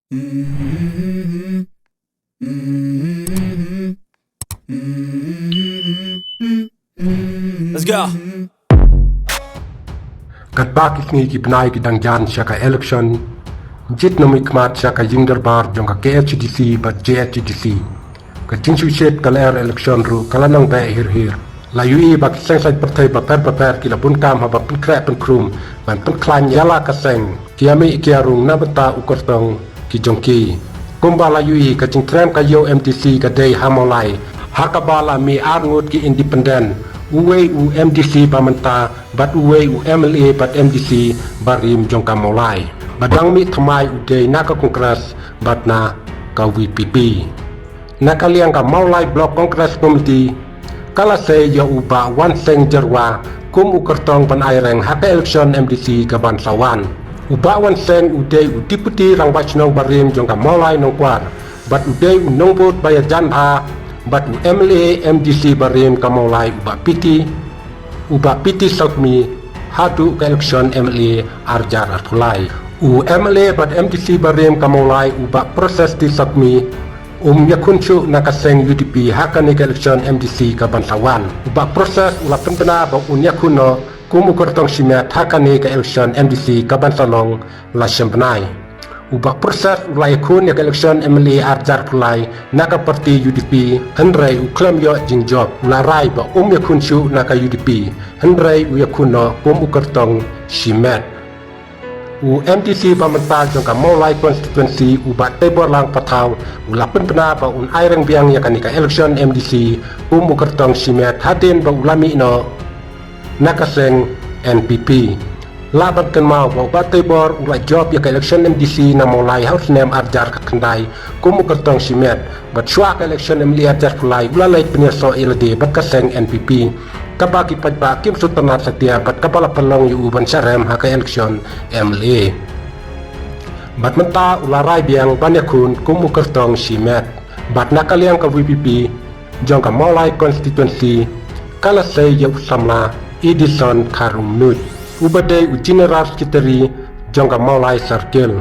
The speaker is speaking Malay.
Let's go. Kat bakit ni kipnai kidang jan syaka election jit nomi kmat syaka jingder bar jong ka KHDC bat JHDC ka Shongshit ka ler election ru kalanang ba hir la yui bak seng sai partai ba per kila bun kam ha ba pun kra pun krum ban pun klan yala ka seng kiami kiarung na bata ukortong ki jongki kumba la yui ka jingtrem ka yo MDC ka dei ha Mawlai hakabala mi arngut ki independent uwe u MDC pamenta bat uwe u MLA bat MDC barim jongka Mawlai badang mi thamai ude naka kongres bat na ka VPP naka liang ka Mawlai block congress committee kala se yo uba wan seng jerwa kum ukertong pan aireng haka election MDC ka ban sawan uba wan seng ude u deputy rang bachnong barim jongka Mawlai nong kwar bat ude u nongbot bayajan ha bat u MLA MDC barim ka Mawlai uba piti sakmi hadu ka election MLA arjar artulai u MLA bat MDC barim ka Mawlai uba proses di sakmi yakun chu nakaseng UDP hakani ka election MDC ka bansawan uba proses ula pendana ba yakun no kumu kortong simet hakani ka election MDC ka bansalong la sembenai uba proses ulai kun yak election MLA arjar pulai naka parti UDP hendrai u klaim yo jingjob ularai ba yakun chu naka UDP hendrai u yakun no kumu kortong simet u MDC pamenta jongka Mawlai constituency uba tebor lang patau ulapen pena ba aireng biang yakani ka election MDC kumu kortong simet hadin ba ulami no nakaseng NPP laban kan mau ba tebor ulai job ya ka election MDC na Mawlai house name arjar ka kandai kumu kertong simet bat shwa ka election MLA arjar pulai ulalai penyeso ilade bat kaseng NPP kabaki pajba kim sutanat setia bat kapala pelong yu ban sarem ha ka election MLA bat menta ularai biang banyakun kumu kertong simet bat nakaliang ka VPP jong ka Mawlai constituency kala say yu samla Edison Karumnut ubade u general secretary jongka Mawlai circle